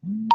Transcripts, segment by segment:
ठीक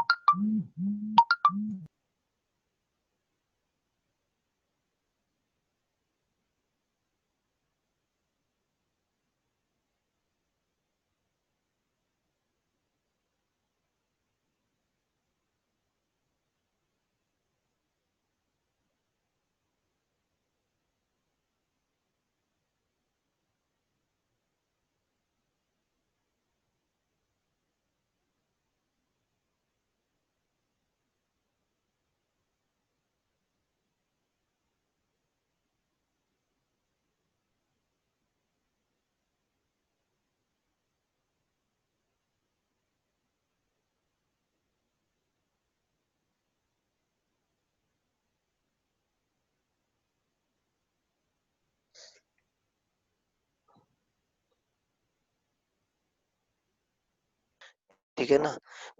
है ना।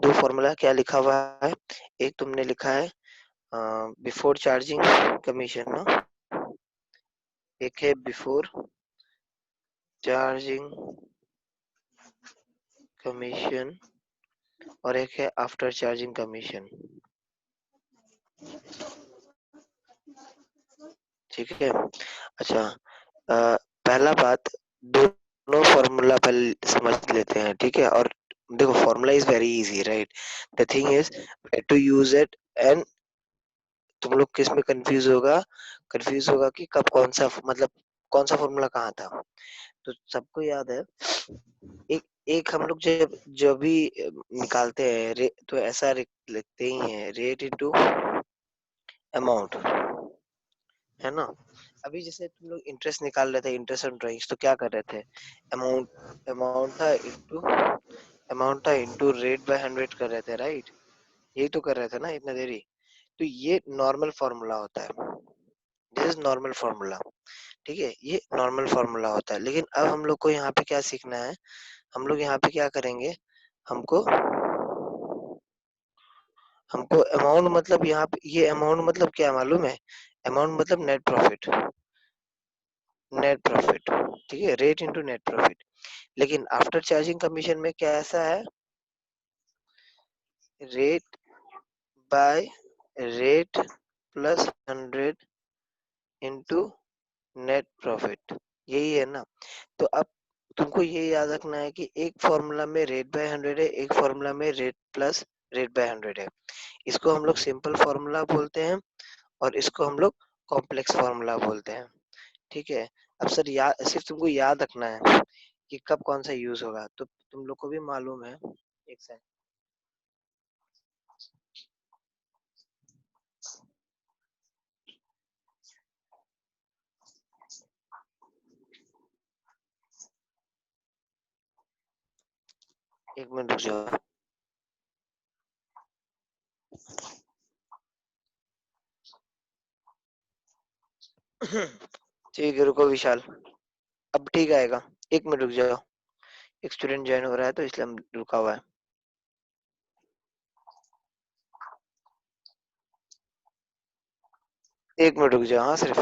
दो फॉर्मूला क्या लिखा हुआ है, एक तुमने लिखा है बिफोर चार्जिंग कमीशन ना, एक है बिफोर चार्जिंग कमीशन और एक है आफ्टर चार्जिंग कमीशन। ठीक है। अच्छा, पहला बात, दोनों फॉर्मूला पहले समझ लेते हैं, ठीक है। और देखो formula is very easy, right. The thing is to use it, and तुम लोग किस में कंफ्यूज होगा कि कब कौन सा, मतलब कौन सा फॉर्मूला कहाँ था। तो सबको याद है, एक एक हम लोग जब जो भी निकालते हैं तो ऐसा लिखते ही है, रेट इनटू अमाउंट, है ना। अभी जैसे तुम लोग इंटरेस्ट निकाल रहे थे, इंटरेस्ट ऑन ड्राइंग्स, तो क्या कर रहे थे, अमाउंट अमाउंट था इंटू रेट बाय 100 कर रहे थे, राइट। यही तो कर रहे थे ना इतना देरी। तो ये नॉर्मल फॉर्मूला होता है, दिस इज नॉर्मल फॉर्मूला। ठीक है, ये नॉर्मल फॉर्मूला होता है। लेकिन अब हम लोग को यहाँ पे क्या सीखना है, हम लोग यहाँ पे क्या करेंगे, हमको हमको अमाउंट, मतलब यहाँ पे ये अमाउंट मतलब क्या मालूम है, अमाउंट मतलब नेट प्रॉफिट, नेट प्रॉफिट। ठीक है, रेट इनटू नेट प्रॉफिट। लेकिन आफ्टर चार्जिंग कमीशन में क्या ऐसा है, rate by rate plus 100 into net profit, यही है ना। तो अब तुमको ये याद रखना है कि एक फॉर्मूला में रेट बाय 100 है, एक फॉर्मूला में रेट प्लस रेट बाय 100 है। इसको हम लोग सिंपल फॉर्मूला बोलते हैं और इसको हम लोग कॉम्प्लेक्स फॉर्मूला बोलते हैं। ठीक है। अब सर सिर्फ तुमको याद रखना है कि कब कौन सा यूज होगा, तो तुम लोग को भी मालूम है। एक सेकंड, एक मिनट रुक जाओ। ठीक है, रुको विशाल, अब ठीक आएगा। एक मिनट रुक जाओ, एक स्टूडेंट ज्वाइन हो रहा है तो इसलिए हम रुका हुआ है। एक मिनट रुक जाओ, हाँ सिर्फ।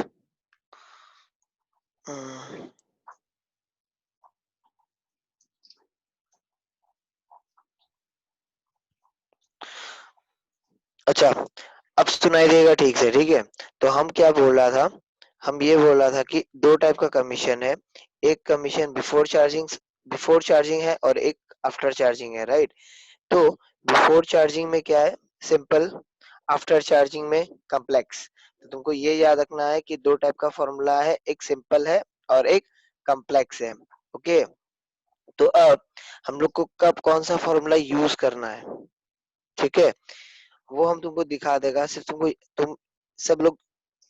हम्म, अच्छा, अब सुनाई देगा ठीक से, ठीक है। तो हम क्या बोल रहा था, हम ये बोल रहा था कि दो टाइप का कमीशन है, एक कमीशन बिफोर चार्जिंग है और एक आफ्टर चार्जिंग है, राइट। तो बिफोर चार्जिंग में क्या है, सिंपल। आफ्टर चार्जिंग में कॉम्प्लेक्स। तो तुमको ये याद रखना है कि दो टाइप का फॉर्मूला है, एक सिंपल है और एक कॉम्प्लेक्स है। ओके। तो अब हम लोग को कब कौन सा फॉर्मूला यूज करना है, ठीक है, वो हम तुमको दिखा देगा। सिर्फ तुमको, तुम सब लोग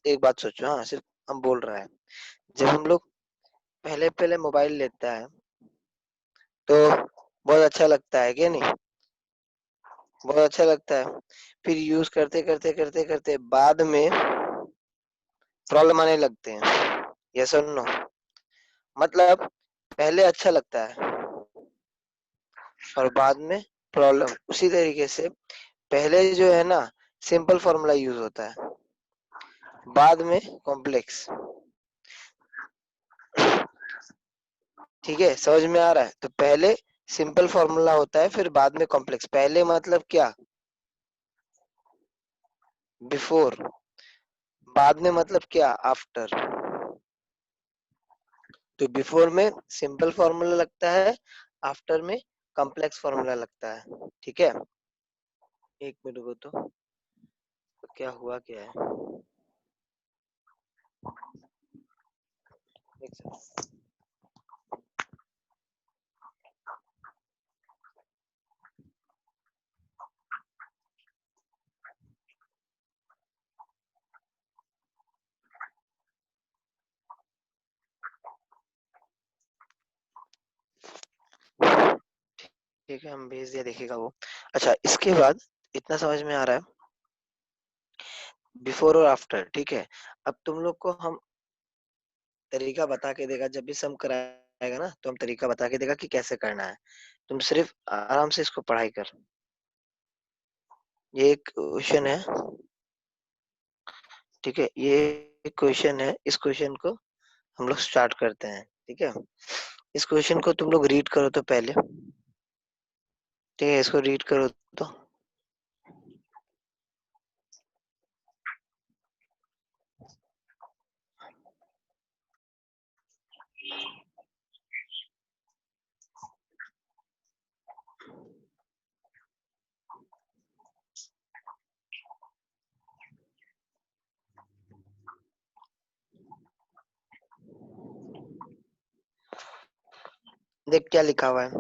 एक बात सोचो, हाँ सिर्फ हम बोल रहे हैं, जब हम लोग पहले पहले मोबाइल लेता है तो बहुत अच्छा लगता है, क्या नहीं, बहुत अच्छा लगता है। फिर यूज करते करते करते करते बाद में प्रॉब्लम आने लगते हैं, यस और नो। मतलब पहले अच्छा लगता है और बाद में प्रॉब्लम। उसी तरीके से पहले जो है ना, सिंपल फॉर्मूला यूज होता है, बाद में कॉम्प्लेक्स। ठीक है, समझ में आ रहा है। तो पहले सिंपल फॉर्मूला होता है फिर बाद में कॉम्प्लेक्स। पहले मतलब क्या, बिफोर, बाद में मतलब क्या, आफ्टर। तो बिफोर में सिंपल फॉर्मूला लगता है, आफ्टर में कॉम्प्लेक्स फॉर्मूला लगता है। ठीक है, एक मिनट रुको तो क्या हुआ क्या है, एक सेकंड। ठीक है, हम भेज दिया, देखिएगा वो। अच्छा, इसके बाद इतना समझ में आ रहा है, बिफोर और आफ्टर। ठीक है, अब तुम लोग को हम तरीका बता के देगा, जब भी सम कराएगा ना तो हम तरीका बता के देगा कि कैसे करना है। तुम सिर्फ आराम से इसको पढ़ाई कर। ये एक क्वेश्चन है, ठीक है, ये एक क्वेश्चन है, इस क्वेश्चन को हम लोग स्टार्ट करते हैं। ठीक है, इस क्वेश्चन को तुम लोग रीड करो तो पहले। ठीक है, इसको रीड करो तो। देख क्या लिखा हुआ है,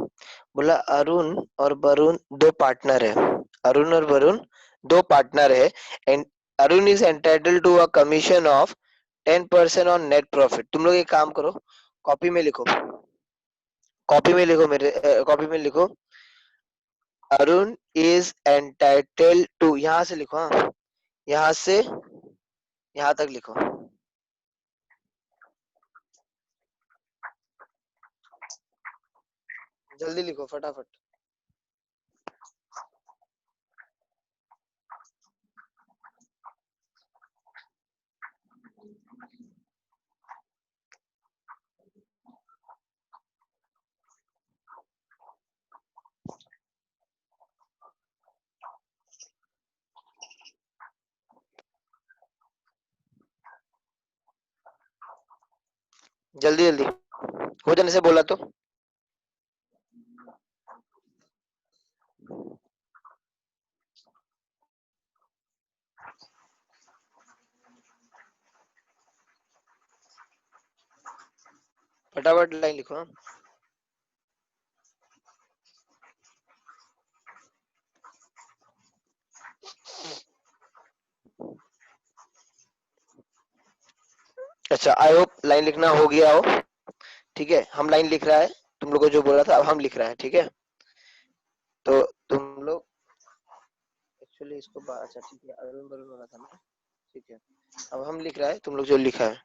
बोला अरुण और वरुण दो पार्टनर है। अरुण और वरुण दो पार्टनर है, and Arun is entitled to a commission of 10% on net profit. तुम लोग एक काम करो, कॉपी में लिखो, कॉपी में लिखो, मेरे कॉपी में लिखो, अरुण इज एंटाइटल्ड टू, यहाँ से लिखो, हाँ, यहाँ से यहाँ तक लिखो, जल्दी लिखो फटाफट। जल्दी जल्दी हो जाने से बोला तो। फटाफट लाइन लिखो, हाँ। अच्छा, आई होप लाइन लिखना हो गया हो। ठीक है, हम लाइन लिख रहा है, तुम लोगों को जो बोला था अब हम लिख रहा है। ठीक है, तो तुम लोग एक्चुअली इसको अच्छा ठीक है, अरुण वरुण वाला था ना। ठीक है, अब हम लिख रहा है, तुम लोग जो लिखा है।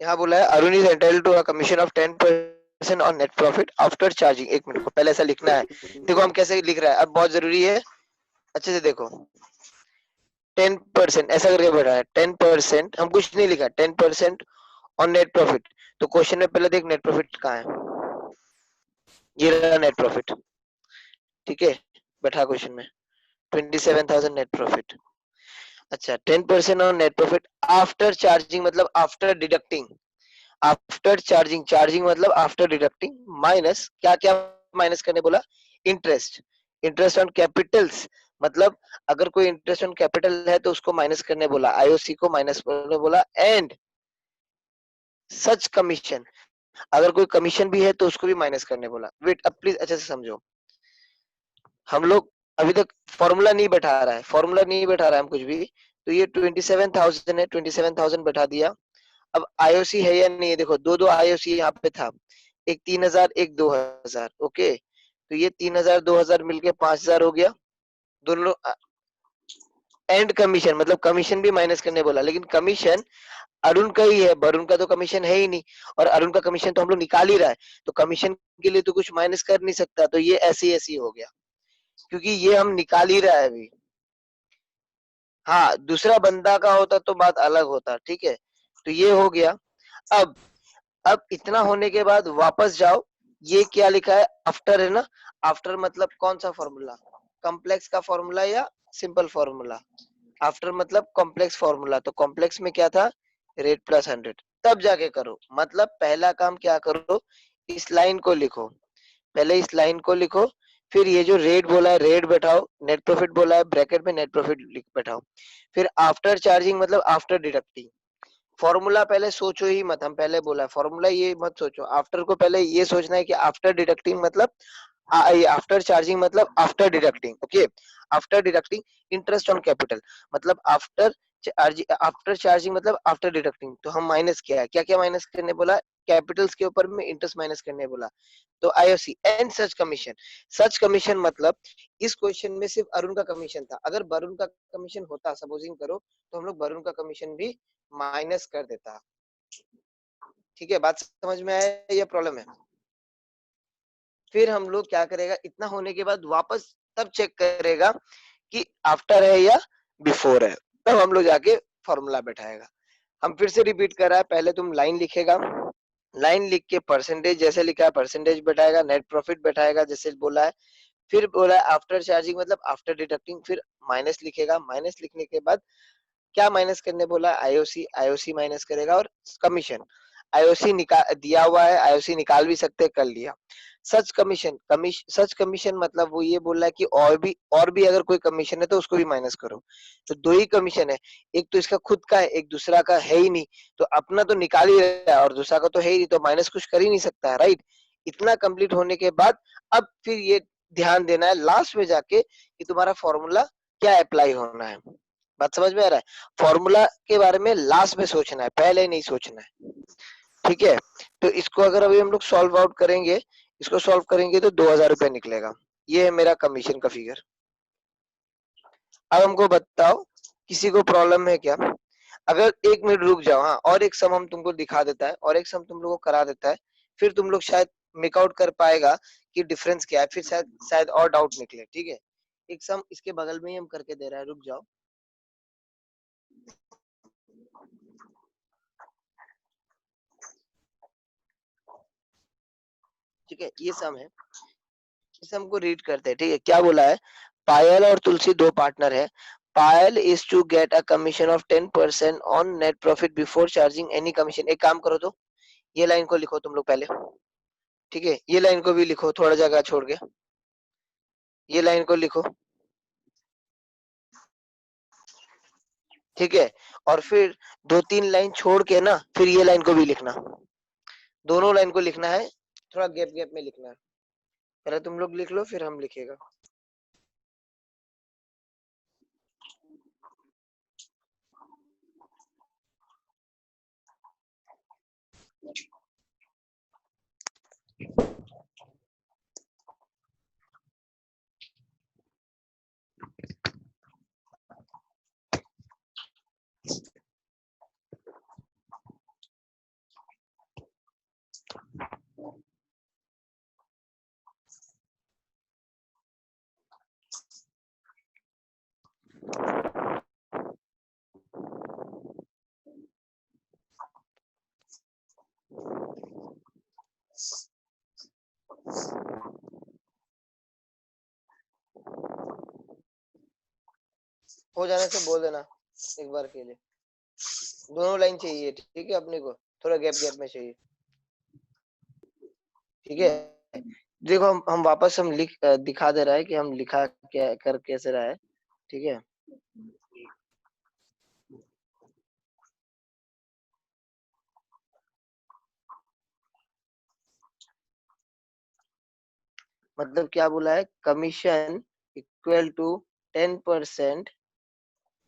यहाँ बोला है Arun is entitled to a commission of 10% on net profit after charging. एक मिनट को पहले ऐसा लिखना है, देखो हम कैसे लिख रहा है, अब बहुत जरूरी है, अच्छे से देखो। 10% ऐसा करके बढ़ा है, 10%, हम कुछ नहीं लिखा, 10% ऑन नेट प्रॉफिट। तो क्वेश्चन में पहले देख नेट प्रॉफिट कहाँ है, ये रहा नेट प्रॉफिट। ठीक है, बैठा क्वेश्चन में 27,000 नेट प्रॉफिट। अच्छा, 10% on net profit after charging मतलब after deducting, after charging, charging मतलब आफ्टर डिडक्टिंग, माइनस क्या क्या माइनस करने बोला, इंटरेस्ट, इंटरेस्ट ऑन कैपिटल्स, मतलब अगर कोई इंटरेस्ट ऑन कैपिटल है तो उसको माइनस करने बोला, आईओसी को माइनस करने बोला, एंड सच कमीशन, अगर कोई कमीशन भी है तो उसको भी माइनस करने बोला। वेट, अब प्लीज अच्छे से समझो, हम लोग अभी तक फॉर्मूला नहीं बैठा रहा है, फॉर्मूला नहीं बैठा रहा है हम कुछ भी। तो ये 27,000 है, 27,000 बैठा दिया। अब आईओसी है या नहीं, देखो दो दो आईओसी यहाँ पे था, एक 3,000 एक 2,000। ओके, तो ये 3,000 2,000 मिलके 5,000 हो गया। दोनों एंड कमीशन, मतलब कमीशन भी माइनस करने बोला, लेकिन कमीशन अरुण का ही है, वरुण का तो कमीशन है ही नहीं। और अरुण का कमीशन तो हम लोग निकाल ही रहा है, तो कमीशन के लिए तो कुछ माइनस कर नहीं सकता, तो ये ऐसे ऐसे ही हो गया, क्योंकि ये हम निकाल ही रहा है अभी। हाँ, दूसरा बंदा का होता तो बात अलग होता, ठीक है। तो ये हो गया। अब अब इतना होने के बाद वापस जाओ, ये क्या लिखा है, आफ्टर है ना। आफ्टर मतलब कौन सा फॉर्मूला, कॉम्प्लेक्स का फॉर्मूला या सिंपल फॉर्मूला। आफ्टर मतलब कॉम्प्लेक्स फॉर्मूला, तो कॉम्प्लेक्स में क्या था, रेट प्लस 100। तब जाके करो, मतलब पहला काम क्या करो, इस लाइन को लिखो, पहले इस लाइन को लिखो। फिर ये जो रेट बोला है रेट बैठाओ, नेट प्रॉफिट बोला है ब्रैकेट में नेट प्रॉफिट लिख बैठाओ। फिर आफ्टर चार्जिंग मतलब आफ्टर डिडक्टिंग। फॉर्मूला पहले सोचो ही मत, हम पहले बोला फॉर्मूला ये मत सोचो, आफ्टर को पहले ये सोचना है कि आफ्टर डिडक्टिंग मतलब आफ्टर चार्जिंग मतलब after deducting. Okay, after deducting interest on capital, मतलब आफ्टर चार्जिंग मतलब आफ्टर डिडक्टिंग। तो हम माइनस किया है, क्या क्या माइनस करने बोला, कैपिटल्स के ऊपर में इंटरेस्ट माइनस करने बोला। तो IOC and such commission. Such commission मतलब इस क्वेश्चन में सिर्फ अरुण का कमीशन था, अगर वरुण का कमीशन होता सपोजिंग करो, तो हम लोग वरुण का कमीशन भी माइनस कर देता। ठीक है, बात समझ में आया या प्रॉब्लम है। फिर हम लोग क्या करेगा, इतना होने के बाद वापस तब चेक करेगा कि आफ्टर है या बिफोर है, तब हम लोग जाके फॉर्मूला बैठाएगा। हम फिर से रिपीट कर रहा है, पहले तुम लाइन लिखेगा, लाइन लिख के परसेंटेज जैसे लिखा है परसेंटेज बैठाएगा, नेट प्रॉफिट बैठाएगा जैसे बोला है। फिर बोला है आफ्टर चार्जिंग मतलब आफ्टर डिडक्टिंग, फिर माइनस लिखेगा, माइनस लिखने के बाद क्या माइनस करने बोला, आईओसी, आईओसी माइनस करेगा और कमीशन। आईओसी निकाल दिया हुआ है, आईओसी निकाल भी सकते, कर लिया। सच कमीशन, सच कमीशन मतलब वो ये बोल रहा है कि और भी अगर कोई कमीशन है तो उसको भी माइनस करो। तो दो ही कमीशन है, एक तो इसका खुद का है, एक दूसरा का है ही नहीं। तो अपना तो निकाल ही रहा है और दूसरा का तो है ही नहीं, तो माइनस कुछ कर ही नहीं सकता है, राइट। इतना कंप्लीट होने के बाद अब फिर ये ध्यान देना है लास्ट में जाके कि तुम्हारा फॉर्मूला क्या अप्लाई होना है। बात समझ में आ रहा है, फॉर्मूला के बारे में लास्ट में सोचना है, पहले नहीं सोचना है। ठीक है, तो इसको अगर अभी हम लोग सॉल्व आउट करेंगे, इसको सॉल्व करेंगे तो 2,000 रुपये निकलेगा। ये है मेरा कमीशन का फिगर। अब हमको बताओ, किसी को प्रॉब्लम है क्या। अगर 1 मिनट रुक जाओ, हाँ, और एक सम हम तुमको दिखा देता है, और एक सम तुम लोगों को करा देता है, फिर तुम लोग शायद मेक आउट कर पाएगा कि डिफरेंस क्या है, फिर शायद शायद और डाउट निकले। ठीक है, एक सम इसके बगल में ही हम करके दे रहा है, रुक जाओ। ठीक है, ये सम है, इसे हमको रीड करते हैं। ठीक है, क्या बोला है, पायल और तुलसी दो पार्टनर है। Payal is to get a commission of 10% on net profit before charging any commission. एक काम करो, तो ये लाइन को लिखो तुम लोग पहले। ठीक है, ये लाइन को भी लिखो थोड़ा जगह छोड़ के, ये लाइन को लिखो। ठीक है, और फिर 2-3 लाइन छोड़ के ना फिर ये लाइन को भी लिखना, दोनों लाइन को लिखना है, थोड़ा गैप गैप में लिखना है। पहले तुम लोग लिख लो फिर हम लिखेगा। हो जाने से बोल देना एक बार के लिए, दोनों लाइन चाहिए, ठीक है, अपने को थोड़ा गैप गैप में चाहिए। ठीक है, देखो हम वापस हम दिखा दे रहा है कि हम लिखा क्या कर कैसे रहा है। ठीक है, मतलब क्या बोला है, commission equal to 10%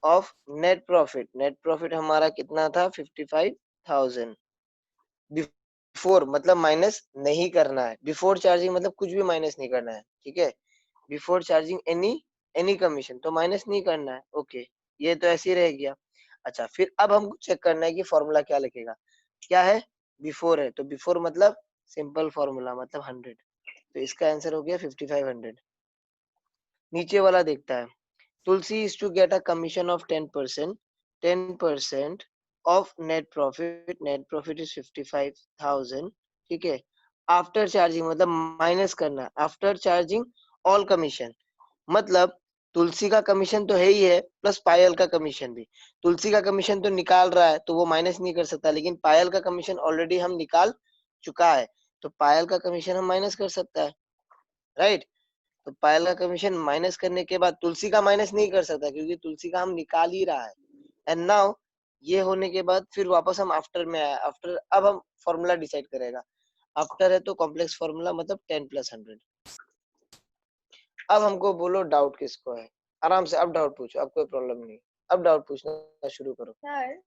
of net profit. Net profit हमारा कितना था 55,000। बिफोर मतलब माइनस नहीं करना है, बिफोर चार्जिंग मतलब कुछ भी माइनस नहीं करना है, ठीक है। बिफोर चार्जिंग एनी कमीशन, तो माइनस नहीं करना है, ओके। ये तो ऐसे ही रह गया। अच्छा, फिर अब हमको चेक करना है कि फॉर्मूला क्या लिखेगा। क्या है, बिफोर है, तो बिफोर मतलब सिंपल फॉर्मूला मतलब 100, तो इसका आंसर हो गया 5500। नीचे वाला देखता है, तुलसी is to get a commission of 10%, 10% of net profit is 55,000, ठीक है। आफ्टर चार्जिंग मतलब माइनस करना, आफ्टर चार्जिंग ऑल कमीशन, मतलब तुलसी का कमीशन तो है ही है, प्लस पायल का कमीशन भी। तुलसी का कमीशन तो निकाल रहा है तो वो माइनस नहीं कर सकता, लेकिन पायल का कमीशन ऑलरेडी हम निकाल चुका है, तो पायल का कमीशन हम माइनस कर सकता है, राइट। तो पायल का कमीशन माइनस करने के बाद तुलसी का माइनस नहीं कर सकता, क्योंकि तुलसी का हम निकाल ही रहा है। एंड नाउ ये होने के बाद फिर वापस हम आफ्टर में आए, आफ्टर अब हम फॉर्मूला डिसाइड करेगा। आफ्टर है तो कॉम्प्लेक्स फॉर्मूला मतलब 10 + 100। अब हमको बोलो डाउट किसको है, आराम से अब डाउट पूछो, अब कोई प्रॉब्लम नहीं, अब डाउट पूछना शुरू करो। सर